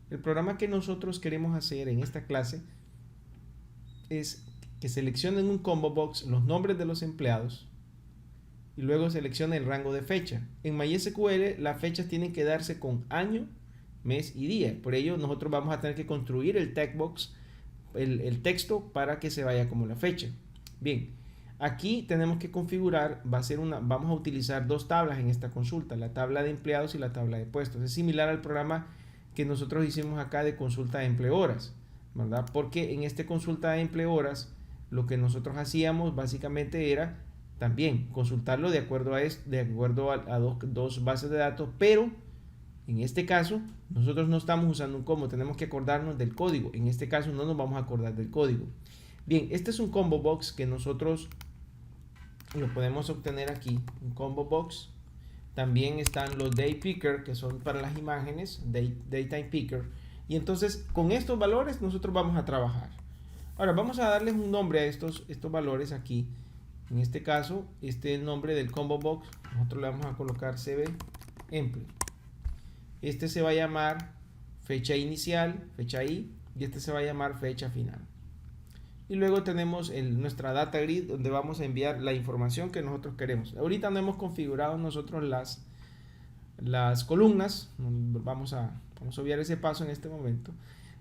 El programa que nosotros queremos hacer en esta clase es que seleccionen un combo box los nombres de los empleados y luego seleccione el rango de fecha. En MySQL las fechas tienen que darse con año, mes y día. Por ello nosotros vamos a tener que construir el text box, el texto, para que se vaya como la fecha. Bien, aquí tenemos que configurar, vamos a utilizar dos tablas en esta consulta, la tabla de empleados y la tabla de puestos. Es similar al programa que nosotros hicimos acá de consulta de empleadoras, ¿verdad? Porque en este consulta de empleadoras lo que nosotros hacíamos básicamente era también consultarlo de acuerdo a dos bases de datos, pero en este caso nosotros no estamos usando un combo, tenemos que acordarnos del código. En este caso no nos vamos a acordar del código. Bien, este es un combo box que nosotros lo podemos obtener aquí, un combo box. También están los day picker, que son para las imágenes, daytime picker. Y entonces con estos valores nosotros vamos a trabajar. Ahora vamos a darles un nombre a estos valores aquí. En este caso, este es el nombre del combo box. Nosotros le vamos a colocar cb emple. Este se va a llamar fecha inicial, fecha i, y este se va a llamar fecha final. Y luego tenemos nuestra data grid, donde vamos a enviar la información que nosotros queremos. Ahorita no hemos configurado nosotros las columnas. Vamos a obviar ese paso en este momento.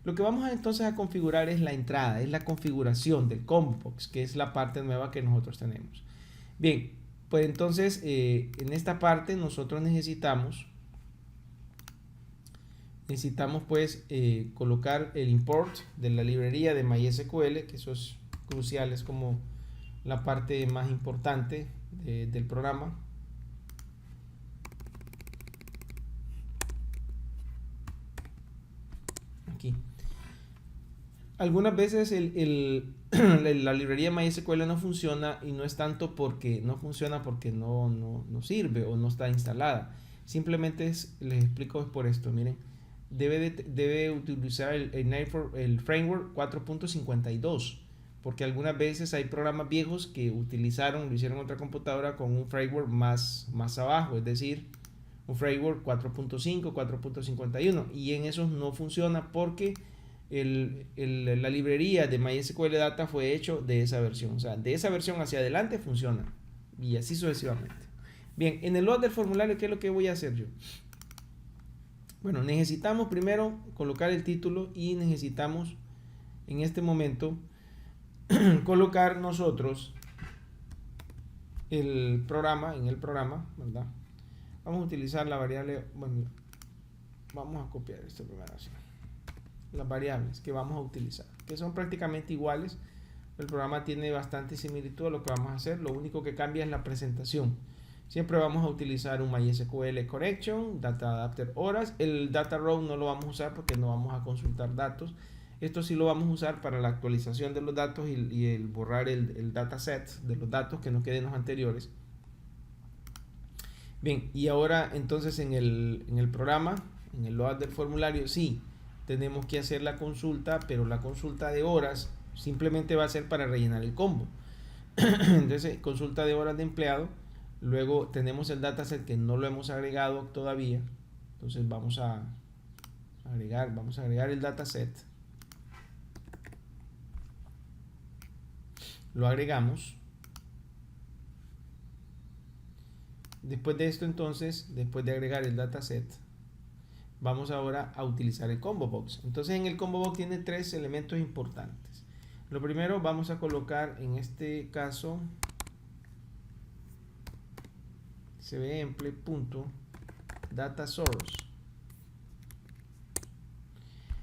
Lo que vamos entonces a configurar es la entrada, es la configuración del combo box, que es la parte nueva que nosotros tenemos. Bien, pues entonces en esta parte nosotros necesitamos pues colocar el import de la librería de MySQL, que eso es crucial, es como la parte más importante del programa. Aquí. Algunas veces la librería MySQL no funciona, y no es tanto porque no funciona porque no sirve o no está instalada. Simplemente les explico, es por esto. Miren, debe utilizar el framework 4.52, porque algunas veces hay programas viejos que lo hicieron en otra computadora con un framework más abajo, es decir, un framework 4.5, 4.51, y en esos no funciona porque la librería de MySQL Data fue hecho de esa versión. O sea, de esa versión hacia adelante funciona, y así sucesivamente. Bien, en el load del formulario, ¿qué es lo que voy a hacer yo? Bueno, necesitamos primero colocar el título, y necesitamos en este momento colocar nosotros el programa, ¿verdad? Vamos a utilizar la variable, bueno, vamos a copiar esto primero así. Las variables que vamos a utilizar, que son prácticamente iguales. El programa tiene bastante similitud a lo que vamos a hacer, lo único que cambia es la presentación. Siempre vamos a utilizar un MySQL Connection, Data Adapter Horas. El Data Row no lo vamos a usar porque no vamos a consultar datos. Esto sí lo vamos a usar para la actualización de los datos y el borrar el dataset de los datos que no queden los anteriores. Bien, y ahora entonces en el programa, en el load del formulario, sí, tenemos que hacer la consulta, pero la consulta de horas simplemente va a ser para rellenar el combo. Entonces, consulta de horas de empleado. Luego tenemos el dataset que no lo hemos agregado todavía. Entonces vamos a agregar el dataset. Lo agregamos. Después de esto, entonces, después de agregar el dataset, vamos ahora a utilizar el combo box. Entonces en el combo box tiene tres elementos importantes. Lo primero, vamos a colocar en este caso cbemple.data source.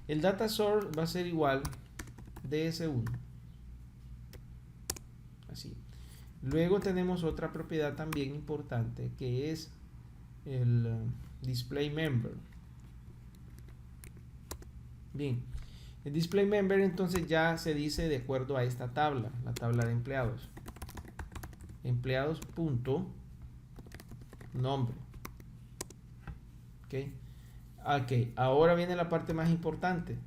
El data source va a ser igual ds1, así. Luego tenemos otra propiedad también importante, que es el display member. Bien, el display member entonces ya se dice de acuerdo a esta tabla, la tabla de empleados. Empleados.nombre. Ok, ahora viene la parte más importante.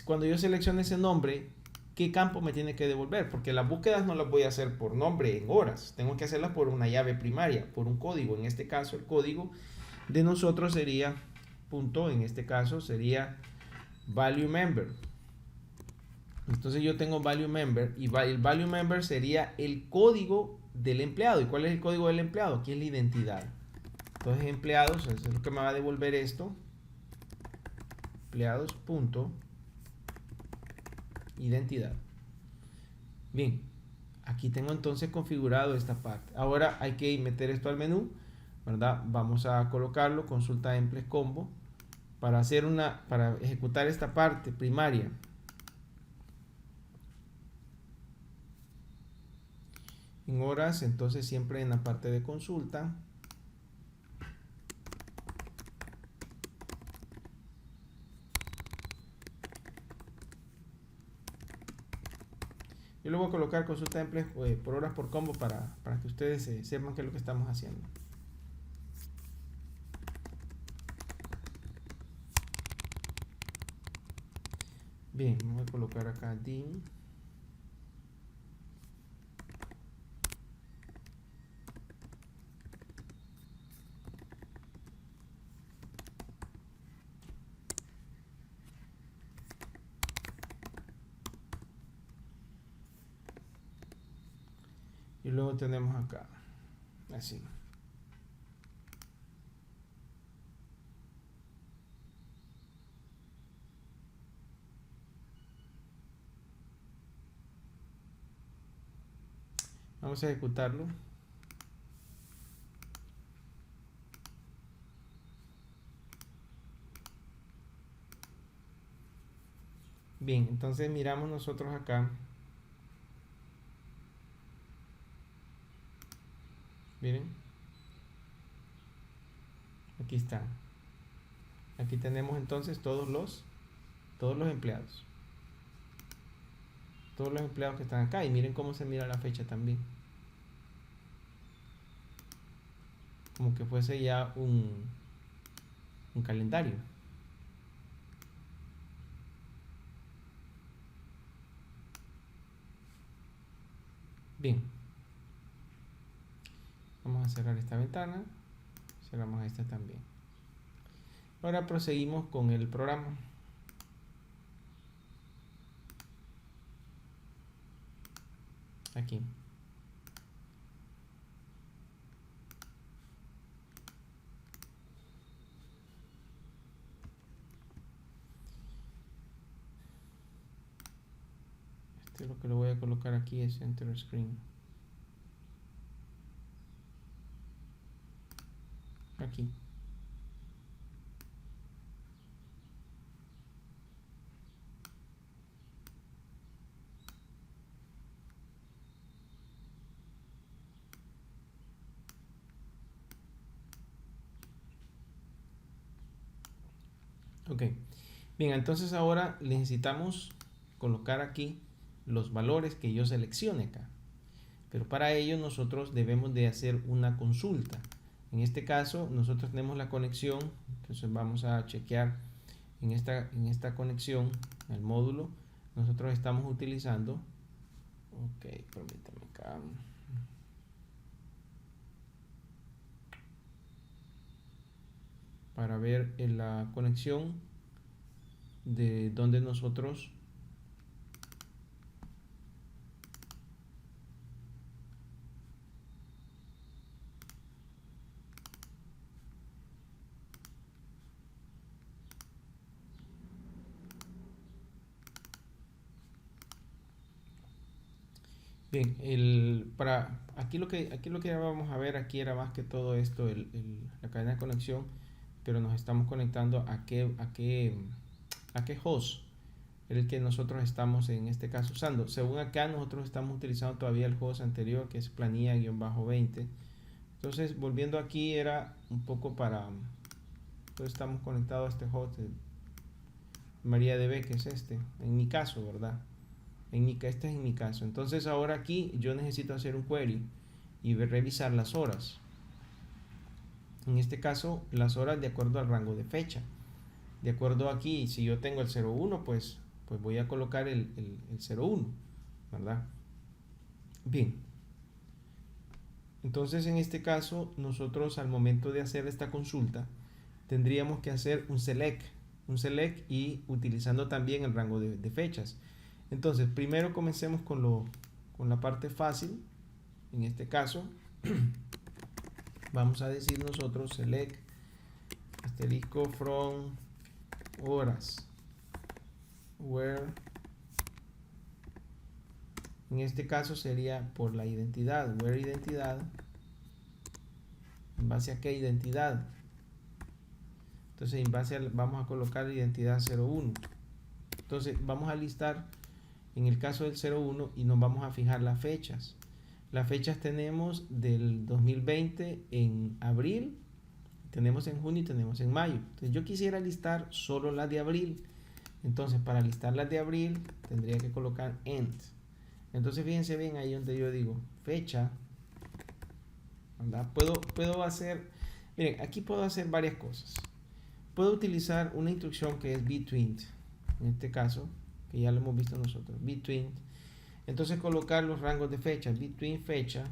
Cuando yo seleccione ese nombre, ¿qué campo me tiene que devolver? Porque las búsquedas no las voy a hacer por nombre en horas, tengo que hacerlas por una llave primaria, por un código. En este caso el código de nosotros sería en este caso sería value member. Entonces yo tengo value member y el value member sería el código del empleado. ¿Y cuál es el código del empleado? Aquí es la identidad. Entonces empleados, eso es lo que me va a devolver esto. Empleados punto identidad. Bien, aquí tengo entonces configurado esta parte. Ahora hay que meter esto al menú, ¿verdad? Vamos a colocarlo, consulta emplees combo, para ejecutar esta parte primaria. En horas, entonces siempre en la parte de consulta. Yo le voy a colocar consulta de empleos por horas por combo para que ustedes sepan qué es lo que estamos haciendo. Bien, voy a colocar acá DIN. Y luego tenemos acá, así. Vamos a ejecutarlo. Bien, entonces miramos nosotros acá. Miren. Aquí está. Aquí tenemos entonces todos los empleados. Todos los empleados que están acá. Y miren cómo se mira la fecha también. Como que fuese ya un calendario. Bien. Vamos a cerrar esta ventana. Cerramos esta también. Ahora proseguimos con el programa. Aquí. Lo que le voy a colocar aquí es Enter Screen. Aquí. Ok. Bien, entonces ahora necesitamos colocar aquí los valores que yo seleccione acá. Pero para ello nosotros debemos de hacer una consulta. En este caso nosotros tenemos la conexión, entonces vamos a chequear en esta conexión al módulo. Nosotros estamos utilizando, ok, permítame acá. Para ver en la conexión de donde nosotros bien, aquí lo que vamos a ver aquí era más que todo esto, la cadena de conexión, pero nos estamos conectando a qué host es el que nosotros estamos en este caso usando. Según acá nosotros estamos utilizando todavía el host anterior, que es planilla-20. Entonces volviendo aquí era un poco entonces estamos conectados a este host de MariaDB, que es en mi caso, ¿verdad? Este es en mi caso. Entonces ahora aquí yo necesito hacer un query y revisar las horas. En este caso las horas de acuerdo al rango de fecha. De acuerdo aquí, si yo tengo el 01, pues voy a colocar el 01, ¿verdad? Bien. Entonces en este caso nosotros al momento de hacer esta consulta tendríamos que hacer un select un select y utilizando también el rango de fechas. Entonces, primero comencemos con la parte fácil. En este caso, vamos a decir nosotros select asterisco from horas where, en este caso sería por la identidad, where identidad, en base a qué identidad. Entonces en base a, vamos a colocar la identidad 01. Entonces vamos a listar en el caso del 01 y nos vamos a fijar las fechas. Las fechas tenemos del 2020 en abril, tenemos en junio y tenemos en mayo. Entonces yo quisiera listar solo las de abril. Entonces para listar las de abril tendría que colocar end. Entonces fíjense bien ahí donde yo digo fecha, ¿verdad? Puedo hacer, miren, aquí puedo hacer varias cosas. Puedo utilizar una instrucción que es between, en este caso, que ya lo hemos visto nosotros, between. Entonces colocar los rangos de fecha, between fecha.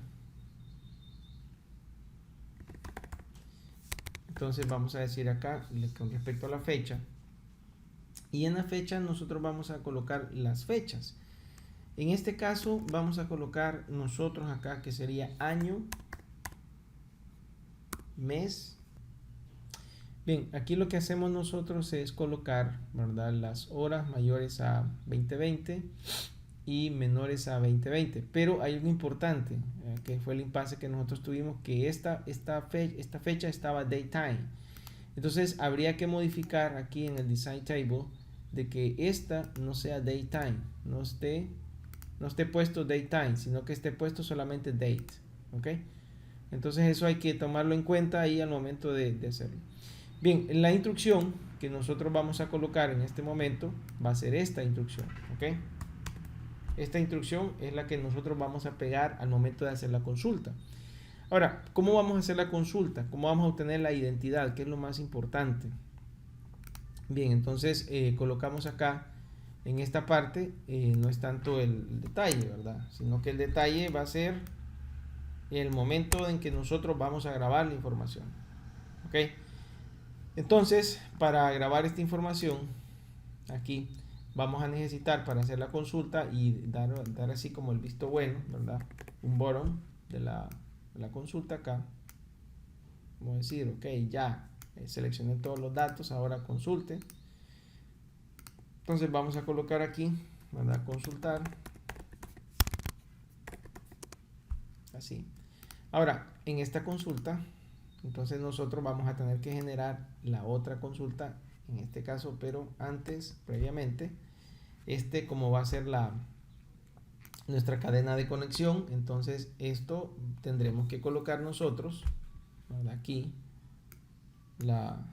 Entonces vamos a decir acá con respecto a la fecha. Y en la fecha nosotros vamos a colocar las fechas. En este caso vamos a colocar nosotros acá que sería año, mes. Bien, aquí lo que hacemos nosotros es colocar, ¿verdad?, las horas mayores a 2020 y menores a 2020. Pero hay algo importante, que fue el impasse que nosotros tuvimos, que esta fecha estaba daytime. Entonces habría que modificar aquí en el design table de que esta no sea daytime, no esté puesto daytime, sino que esté puesto solamente date. ¿Ok? Entonces eso hay que tomarlo en cuenta ahí al momento de hacerlo. Bien, la instrucción que nosotros vamos a colocar en este momento va a ser esta instrucción. ¿Ok? Esta instrucción es la que nosotros vamos a pegar al momento de hacer la consulta. Ahora, ¿cómo vamos a hacer la consulta? ¿Cómo vamos a obtener la identidad? ¿Qué es lo más importante? Bien, entonces colocamos acá en esta parte, no es tanto el detalle, ¿verdad? Sino que el detalle va a ser el momento en que nosotros vamos a grabar la información. ¿Ok? Entonces, para grabar esta información, aquí vamos a necesitar para hacer la consulta y dar así como el visto bueno, ¿verdad? Un bottom de la consulta acá. Vamos a decir, ok, ya seleccioné todos los datos, ahora consulte. Entonces vamos a colocar aquí, ¿verdad?, consultar. Así. Ahora, en esta consulta, entonces nosotros vamos a tener que generar la otra consulta, en este caso, pero antes, previamente, como va a ser nuestra cadena de conexión, entonces esto tendremos que colocar nosotros, ¿verdad?, aquí, la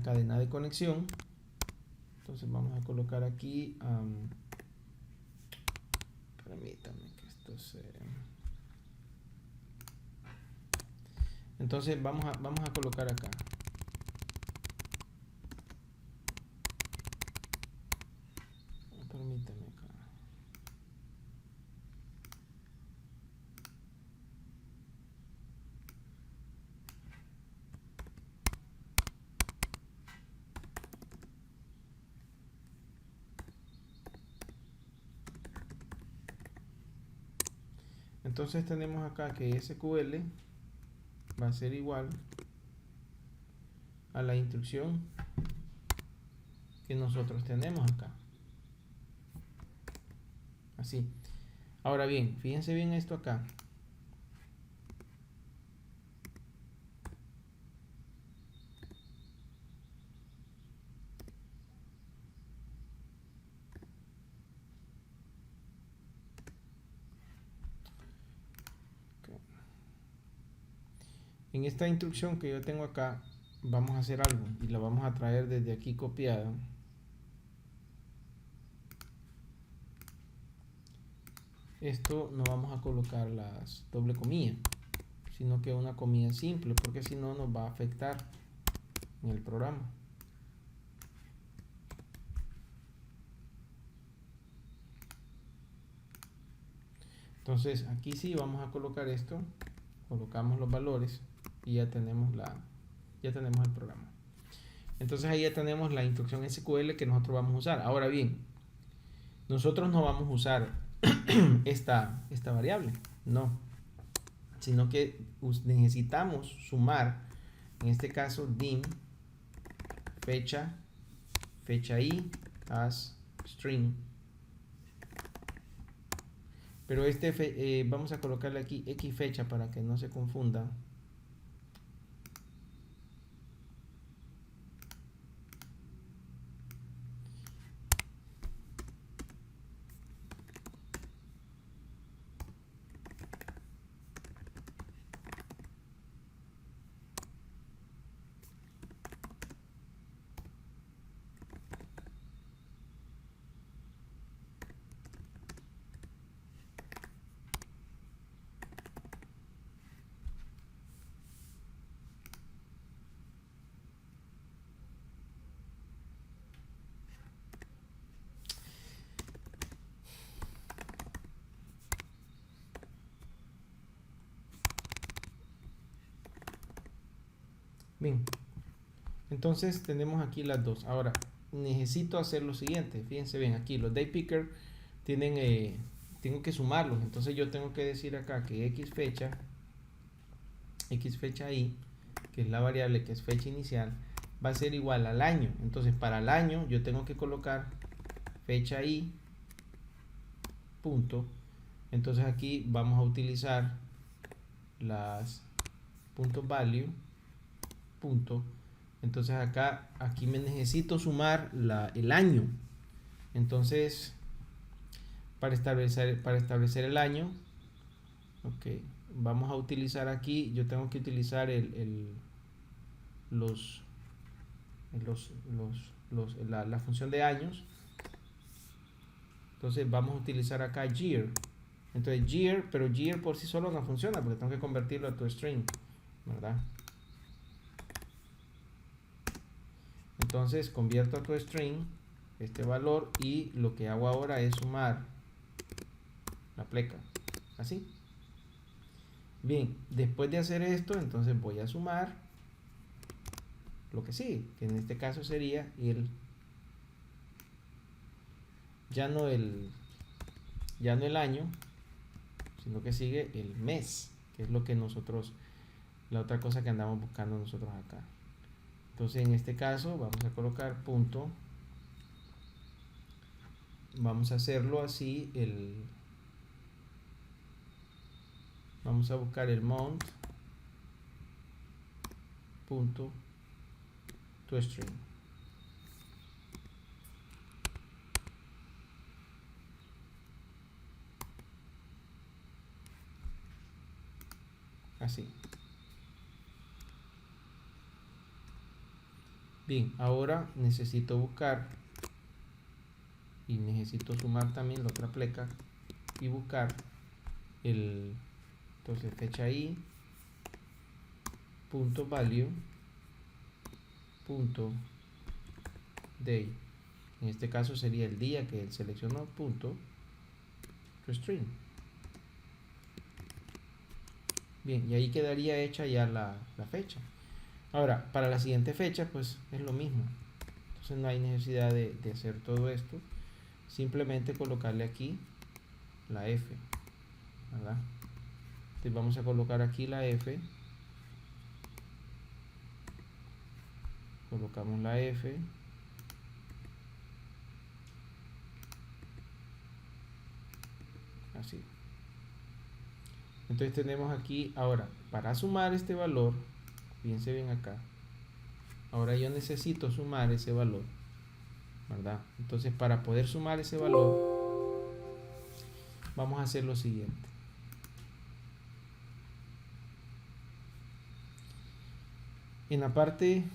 cadena de conexión. Entonces vamos a colocar aquí, permítame que esto se... Entonces vamos a colocar acá. Permítame acá. Entonces tenemos acá que SQL va a ser igual a la instrucción que nosotros tenemos acá. Así. Ahora bien, fíjense bien esto acá. En esta instrucción que yo tengo acá, vamos a hacer algo y la vamos a traer desde aquí copiada. Esto no vamos a colocar las doble comillas, sino que una comilla simple, porque si no nos va a afectar en el programa. Entonces aquí sí vamos a colocar esto, colocamos los valores y ya tenemos el programa. Entonces ahí ya tenemos la instrucción SQL que nosotros vamos a usar. Ahora bien, nosotros no vamos a usar esta variable, no, sino que necesitamos sumar, en este caso dim fecha i as string, pero vamos a colocarle aquí x fecha para que no se confunda. Bien, entonces tenemos aquí las dos. Ahora necesito hacer lo siguiente. Fíjense bien, aquí los day picker tienen, tengo que sumarlos. Entonces yo tengo que decir acá que x fecha i, que es la variable que es fecha inicial, va a ser igual al año. Entonces para el año yo tengo que colocar fecha i punto. Entonces aquí vamos a utilizar las puntos value punto. Entonces aquí me necesito sumar el año. Entonces para establecer el año, ok, vamos a utilizar aquí, yo tengo que utilizar la función de años. Entonces vamos a utilizar acá year. Entonces year, pero year por sí solo no funciona porque tengo que convertirlo a toString, ¿verdad? Entonces convierto a toString este valor y lo que hago ahora es sumar la pleca, así. Bien, después de hacer esto, entonces voy a sumar lo que sigue, que en este caso sería ya no el año, sino que sigue el mes, que es lo que la otra cosa que andamos buscando nosotros acá. Entonces en este caso vamos a colocar punto, vamos a hacerlo así, vamos a buscar el month punto toString, así. Bien, ahora necesito buscar y necesito sumar también la otra pleca y buscar entonces fecha i punto value punto day, en este caso sería el día que él seleccionó, punto toString. Bien, y ahí quedaría hecha ya la fecha. Ahora, para la siguiente fecha, pues es lo mismo. Entonces no hay necesidad de hacer todo esto. Simplemente colocarle aquí la F, ¿verdad? Entonces vamos a colocar aquí la F. Colocamos la F. Así. Entonces tenemos aquí, ahora, para sumar este valor, fíjense bien acá. Ahora yo necesito sumar ese valor, ¿verdad? Entonces para poder sumar ese valor, vamos a hacer lo siguiente. En la parte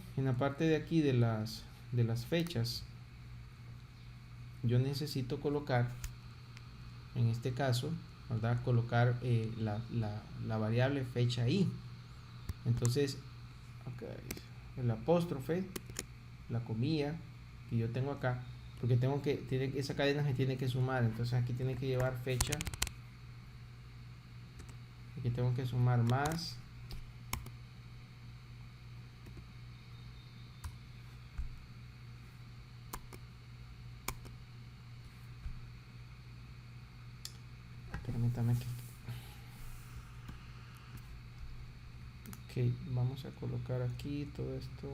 de aquí de las fechas, yo necesito colocar, en este caso, ¿verdad? Colocar la variable fecha i. Entonces, okay, el apóstrofe, la comilla que yo tengo acá, porque esa cadena se tiene que sumar, entonces aquí tiene que llevar fecha, aquí tengo que sumar más permítame que... Ok, vamos a colocar aquí todo esto.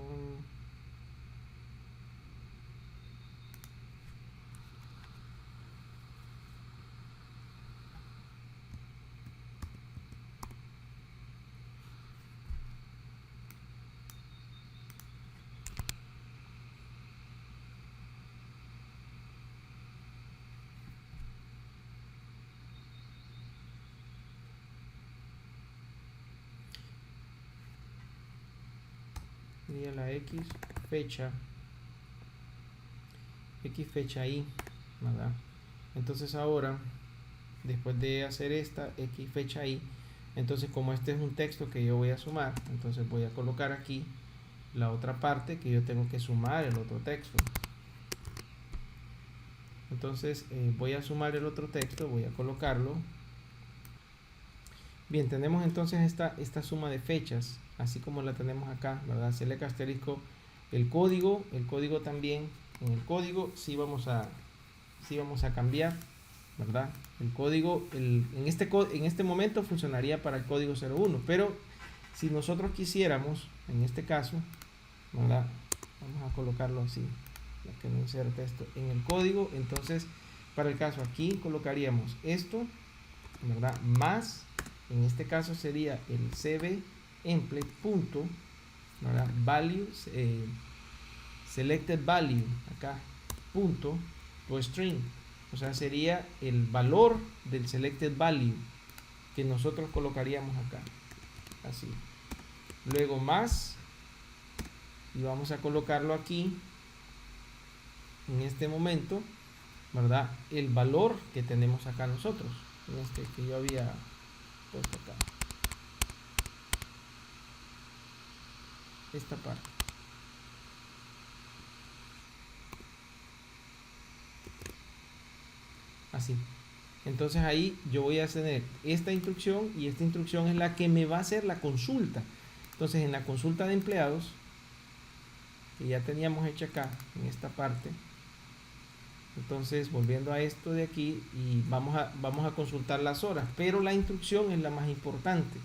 Sería la X fecha y, ¿verdad? Entonces ahora, después de hacer esta X fecha y, entonces como este es un texto que yo voy a sumar, entonces voy a colocar aquí la otra parte que yo tengo que sumar el otro texto. Entonces voy a sumar el otro texto, voy a colocarlo. Bien, tenemos entonces esta suma de fechas, así como la tenemos acá, ¿verdad? Select asterisco el código también. En el código sí vamos a cambiar, ¿verdad? El código, en este momento funcionaría para el código 01, pero si nosotros quisiéramos, en este caso, ¿verdad? Vamos a colocarlo así, para que no inserte esto en el código. Entonces, para el caso aquí colocaríamos esto, ¿verdad? Más, en este caso sería el cb emple punto, ¿verdad? Value, selected value, acá, punto, to string, o sea, sería el valor del selected value que nosotros colocaríamos acá, así. Luego más, y vamos a colocarlo aquí, en este momento, ¿verdad? El valor que tenemos acá nosotros, en este que yo había puesto acá, esta parte. Así. Entonces ahí yo voy a tener esta instrucción, y esta instrucción es la que me va a hacer la consulta. Entonces en la consulta de empleados, que ya teníamos hecha acá, en esta parte, entonces volviendo a esto de aquí, y vamos a consultar las horas, pero la instrucción es la más importante.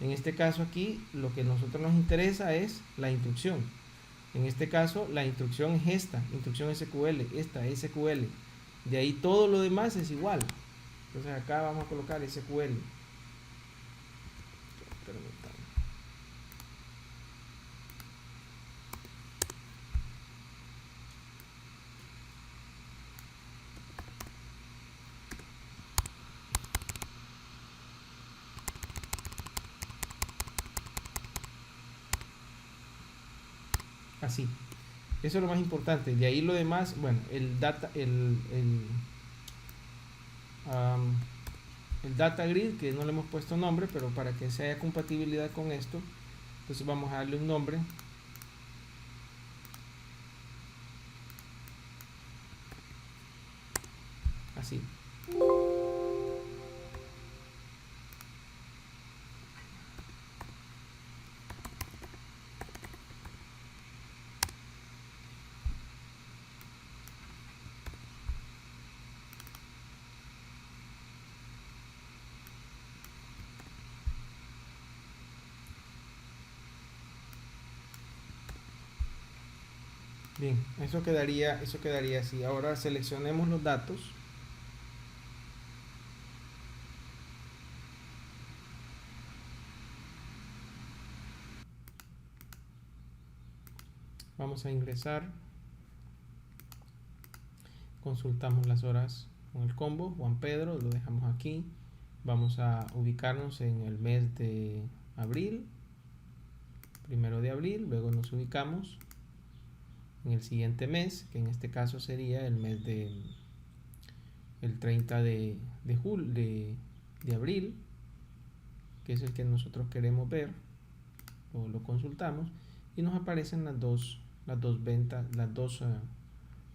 En este caso aquí lo que a nosotros nos interesa es la instrucción. En este caso la instrucción es esta, instrucción SQL, esta SQL. De ahí todo lo demás es igual. Entonces acá vamos a colocar SQL. Así. Eso es lo más importante. De ahí lo demás, bueno, el data grid, que no le hemos puesto nombre, pero para que se haya compatibilidad con esto, entonces vamos a darle un nombre. Así. Bien, eso quedaría así. Ahora seleccionemos los datos. Vamos a ingresar. Consultamos las horas con el combo. Juan Pedro, lo dejamos aquí. Vamos a ubicarnos en el mes de abril. 1 de abril. Luego nos ubicamos en el siguiente mes, que en este caso sería el mes de el 30 de abril, que es el que nosotros queremos ver, o lo consultamos, y nos aparecen las dos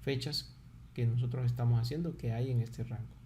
fechas que nosotros estamos haciendo, que hay en este rango.